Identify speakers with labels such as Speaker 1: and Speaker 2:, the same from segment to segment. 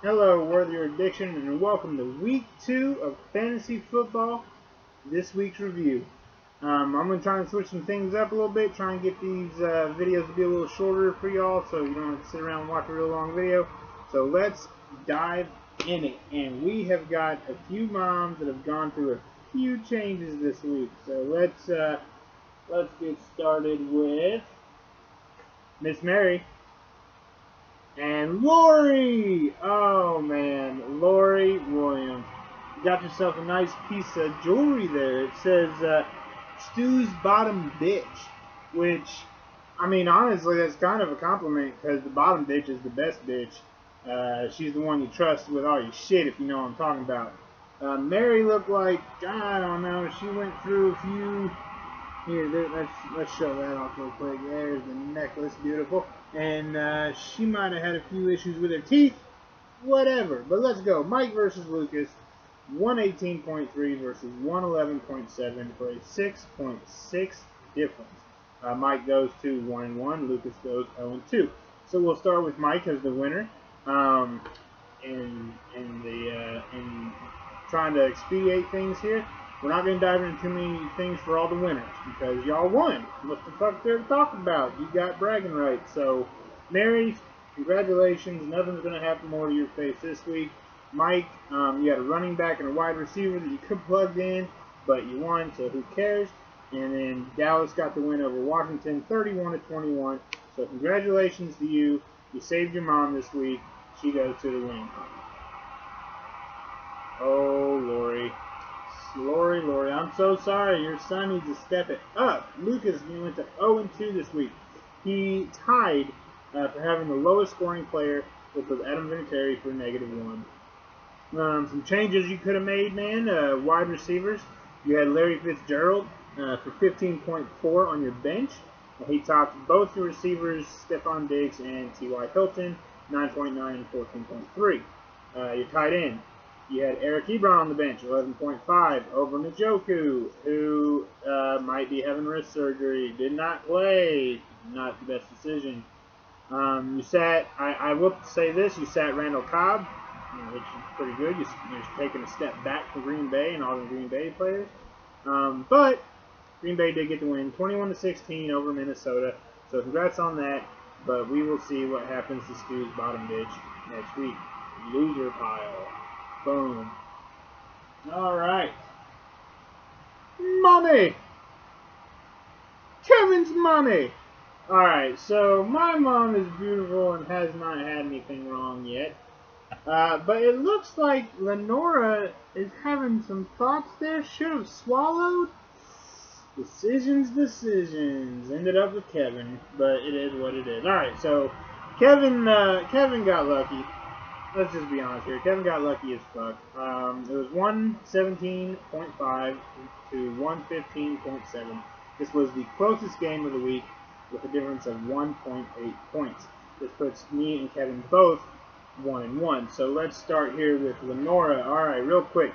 Speaker 1: Hello, Worthy Your Addiction, and welcome to week 2 of fantasy football. This week's review. I'm going to try and switch some things up a little bit, try and get these videos to be a little shorter for y'all so you don't have to sit around and watch a real long video. So let's dive in it. And we have got a few moms that have gone through a few changes this week. So let's get started with Miss Mary. And Lori! Oh man, Lori Williams. You got yourself a nice piece of jewelry there. It says Stu's bottom bitch. Which, I mean, honestly, that's kind of a compliment because the bottom bitch is the best bitch. She's the one you trust with all your shit, if you know what I'm talking about. Mary looked like, I don't know, she went through a few. Here, let's show that off real quick. There's the necklace, beautiful. And she might have had a few issues with her teeth. Whatever. But let's go. Mike versus Lucas. 118.3 versus 111.7 for a 6.6 difference. Mike goes to 1-1. Lucas goes 0-2. So we'll start with Mike as the winner. In trying to expedite things here. We're not going to dive into too many things for all the winners because y'all won. What the fuck there to talk about? You got bragging rights. So, Mary, congratulations. Nothing's going to happen more to your face this week. Mike, you had a running back and a wide receiver that you could plug in, but you won, so who cares? And then Dallas got the win over Washington, 31-21. So congratulations to you. You saved your mom this week. She goes to the win. Oh, Lori. Lori, I'm so sorry. Your son needs to step it up. Lucas went to 0-2 this week. He tied for having the lowest scoring player, which was Adam Vinatieri for -1. Some changes you could have made, man. Wide receivers. You had Larry Fitzgerald for 15.4 on your bench. He topped both your receivers, Stephon Diggs and T.Y. Hilton, 9.9 and 14.3. Your tight end. You had Eric Ebron on the bench, 11.5, over Njoku, who might be having wrist surgery. Did not play. Not the best decision. You sat, I will say this, you sat Randall Cobb, which is pretty good. You're taking a step back for Green Bay and all the Green Bay players. But Green Bay did get the win, 21-16 over Minnesota. So congrats on that. But we will see what happens to Stu's bottom bitch next week. Loser pile. Boom. Alright. Mommy! Kevin's mommy! Alright, so my mom is beautiful and has not had anything wrong yet. But it looks like Lenora is having some thoughts there. Should have swallowed. Decisions. Ended up with Kevin, but it is what it is. Alright, so Kevin got lucky. Let's just be honest here. Kevin got lucky as fuck. It was 117.5 to 115.7. This was the closest game of the week with a difference of 1.8 points. This puts me and Kevin both 1-1. So let's start here with Lenora. Alright, real quick.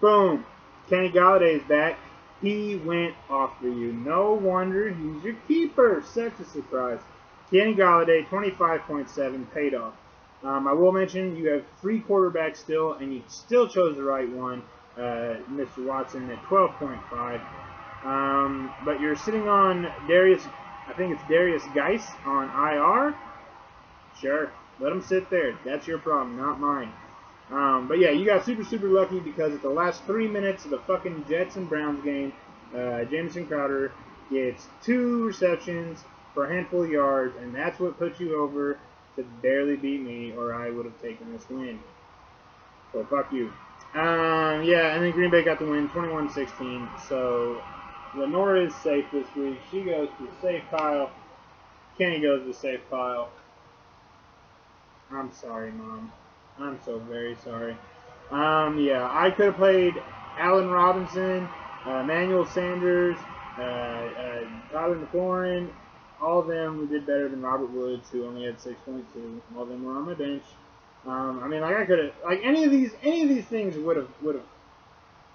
Speaker 1: Boom. Kenny Galladay's back. He went off for you. No wonder he's your keeper. Such a surprise. Kenny Galladay, 25.7, paid off. I will mention you have 3 quarterbacks still, and you still chose the right one, Mr. Watson, at 12.5. But you're sitting on Darius, I think it's Darius Geis on IR. Sure, let him sit there. That's your problem, not mine. But yeah, you got super lucky because at the last 3 minutes of the fucking Jets and Browns game, Jamison Crowder gets 2 receptions for a handful of yards, and that's what put you over to barely beat me, or I would have taken this win. So fuck you. Yeah, and then Green Bay got the win, 21-16. So Lenora is safe this week. She goes to the safe pile. Kenny goes to the safe pile. I'm sorry, Mom. I'm so very sorry. Yeah, I could have played Allen Robinson, Emmanuel Sanders, Tyler McLaurin. All of them did better than Robert Woods, who only had 6.2. All of them were on my bench. I mean, like I could have, like any of these things would have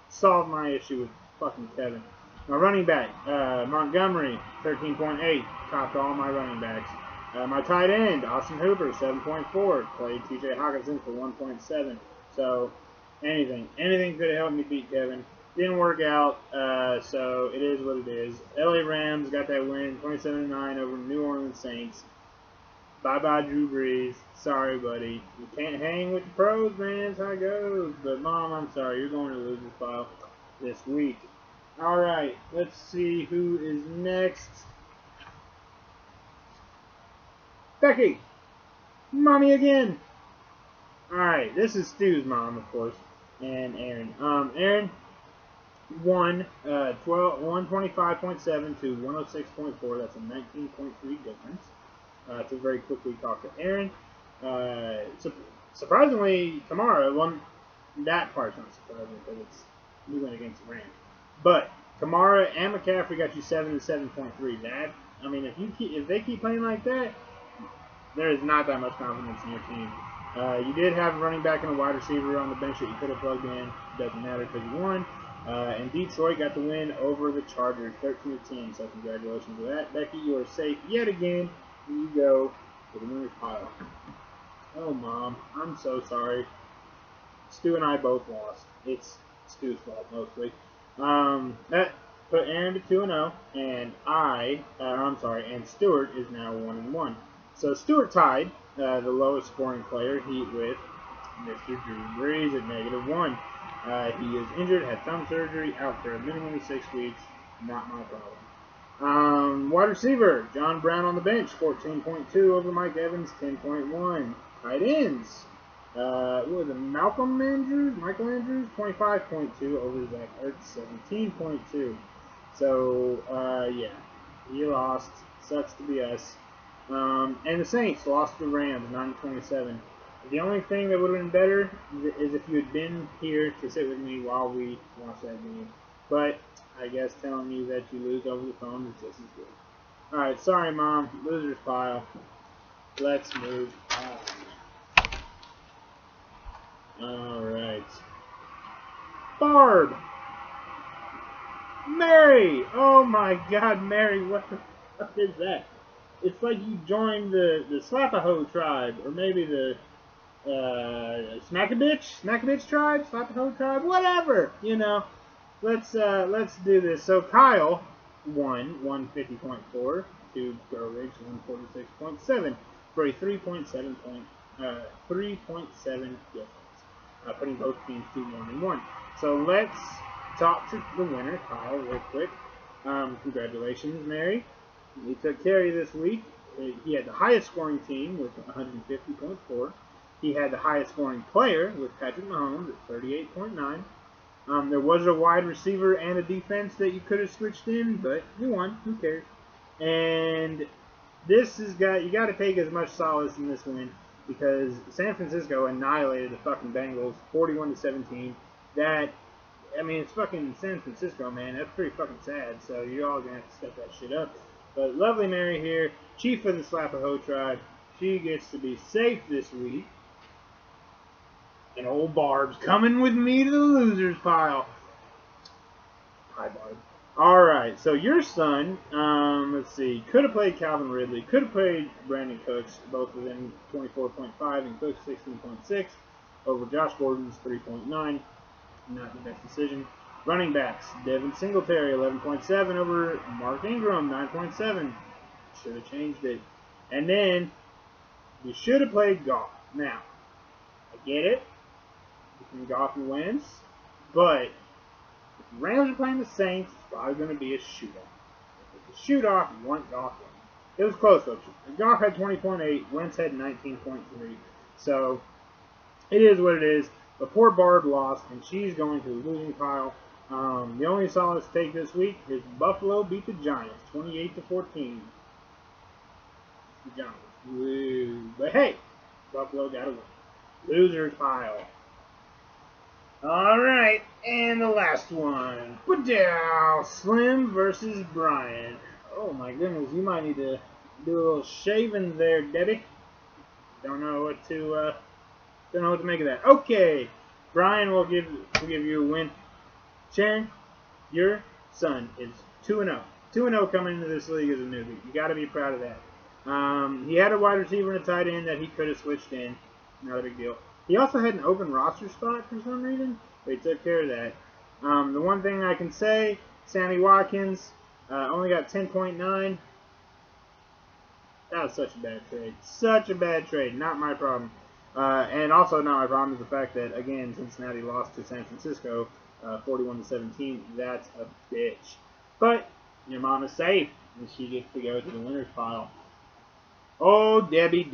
Speaker 1: solved my issue with fucking Kevin. My running back, Montgomery, 13.8, topped all my running backs. My tight end, Austin Hooper, 7.4. Played T.J. Hawkinson for 1.7. So anything could have helped me beat Kevin. Didn't work out, so it is what it is. LA Rams got that win, 27-9 over New Orleans Saints. Bye-bye, Drew Brees. Sorry, buddy. You can't hang with the pros, man. That's how it goes. But, Mom, I'm sorry. You're going to lose this file this week. All right. Let's see who is next. Becky. Mommy again. All right. This is Stu's mom, of course, and Aaron. Aaron won 125.7 to 106.4. That's a 19.3 difference. To very quickly talk to Aaron. Surprisingly, Kamara won. That part's not surprising because it's we went against the Rams. But Kamara and McCaffrey got you 7 and 7.3. That if they keep playing like that, there is not that much confidence in your team. You did have a running back and a wide receiver on the bench that you could have plugged in. Doesn't matter because you won. And Detroit got the win over the Chargers, 13-10. So congratulations to that. Becky, you are safe yet again. Here you go to the winner's pile. Oh, Mom, I'm so sorry. Stu and I both lost. It's Stu's fault mostly. That put Aaron to 2-0, and and Stuart is now 1-1. So Stuart tied the lowest scoring player with Mr. Drew Brees at -1. He is injured, had thumb surgery, out for a minimum of 6 weeks. Not my problem. Wide receiver, John Brown on the bench, 14.2 over Mike Evans, 10.1. Tight ends, what was it, Michael Andrews, 25.2 over Zach Ertz, 17.2. So, yeah, he lost. Sucks to be us. And the Saints lost to the Rams, 9-27. The only thing that would have been better is if you had been here to sit with me while we watched that game. But I guess telling you that you lose over the phone is just as good. Alright, sorry, Mom. Losers pile. Let's move on. Alright. Barb! Mary! Oh my god, Mary, what the fuck is that? It's like you joined the Slapaho tribe, or maybe the Smack-a-Bitch tribe, Slapaho tribe, whatever, you know. Let's do this. So Kyle won 150.4 to Gurridge 146.7 for a 3.7 difference, putting both teams to 1-1. So let's talk to the winner, Kyle, real quick. Congratulations, Mary. He took care of you this week. He had the highest scoring team with 150.4. He had the highest scoring player with Patrick Mahomes at 38.9. There was a wide receiver and a defense that you could have switched in, but you won. Who cares? And you got to take as much solace in this win because San Francisco annihilated the fucking Bengals 41-17. It's fucking San Francisco, man. That's pretty fucking sad. So you're all gonna have to step that shit up. But lovely Mary here, chief of the Slapaho tribe, she gets to be safe this week. And old Barb's coming with me to the losers pile. Hi, Barb. Alright, so your son, let's see, could have played Calvin Ridley, could have played Brandon Cooks, both of them 24.5 and Cooks 16.6, over Josh Gordon's 3.9. Not the best decision. Running backs, Devin Singletary 11.7 over Mark Ingram 9.7. Should have changed it. And then, you should have played Goff. Now, I get it. Between Goff and Wentz, but if the Rams are playing the Saints, it's probably going to be a shootout. If it's a shootout, you want Goff in. It was close, though. Goff had 20.8, Wentz had 19.3. So, it is what it is. But poor Barb lost, and she's going to the losing pile. The only solace take this week is Buffalo beat the Giants, 28-14. The Giants. Woo. But hey, Buffalo got to win. Losers pile. Alright, and the last one. Padow, Slim versus Brian. Oh my goodness, you might need to do a little shaving there, Debbie. Don't know what to make of that. Okay, Brian will give you a win. Sharon, your son is 2-0. 2-0 coming into this league as a newbie. You got to be proud of that. He had a wide receiver and a tight end that he could have switched in. Not a big deal. He also had an open roster spot for some reason, but he took care of that. The one thing I can say, Sammy Watkins only got 10.9. That was such a bad trade. Such a bad trade. Not my problem. And also not my problem is the fact that, again, Cincinnati lost to San Francisco 41-17. That's a bitch. But your mom is safe, and she gets to go to the winners pile. Oh, Debbie.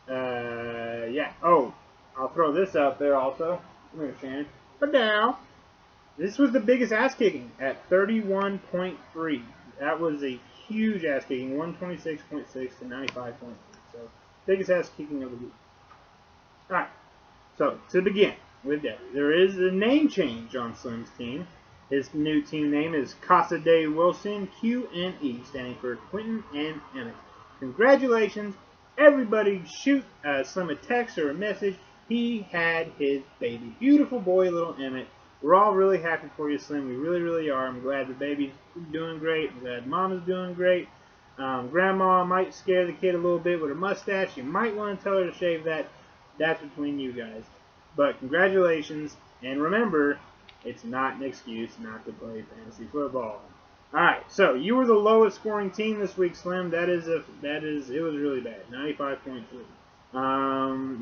Speaker 1: Yeah. Oh, I'll throw this out there also. Come here, Shannon. But now, this was the biggest ass kicking at 31.3. That was a huge ass kicking, 126.6 to 95.3. So, biggest ass kicking of the week. Alright, so to begin with Debbie, there is a name change on Slim's team. His new team name is Casa de Wilson, QNE, standing for Quentin and Emmett. Congratulations. Everybody shoot Slim a text or a message. He had his baby. Beautiful boy, little Emmett. We're all really happy for you, Slim. We really, really are. I'm glad the baby's doing great. I'm glad Mama's doing great. Grandma might scare the kid a little bit with her mustache. You might want to tell her to shave that. That's between you guys. But congratulations. And remember, it's not an excuse not to play fantasy football. Alright, so you were the lowest scoring team this week, Slim. It was really bad. 95.3.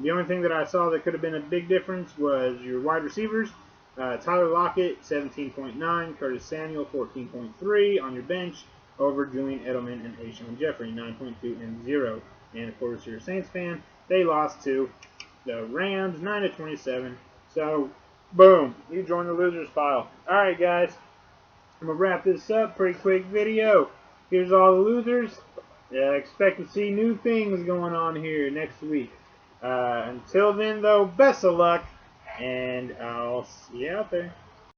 Speaker 1: The only thing that I saw that could have been a big difference was your wide receivers. Tyler Lockett, 17.9. Curtis Samuel, 14.3 on your bench over Julian Edelman and Alshon Jeffrey, 9.2 and 0. And of course, you're a Saints fan. They lost to the Rams, 9-27. So, boom, you joined the losers pile. Alright, guys. I'm going to wrap this up. Pretty quick video. Here's all the losers. Expect to see new things going on here next week. Until then, though, best of luck. And I'll see you out there.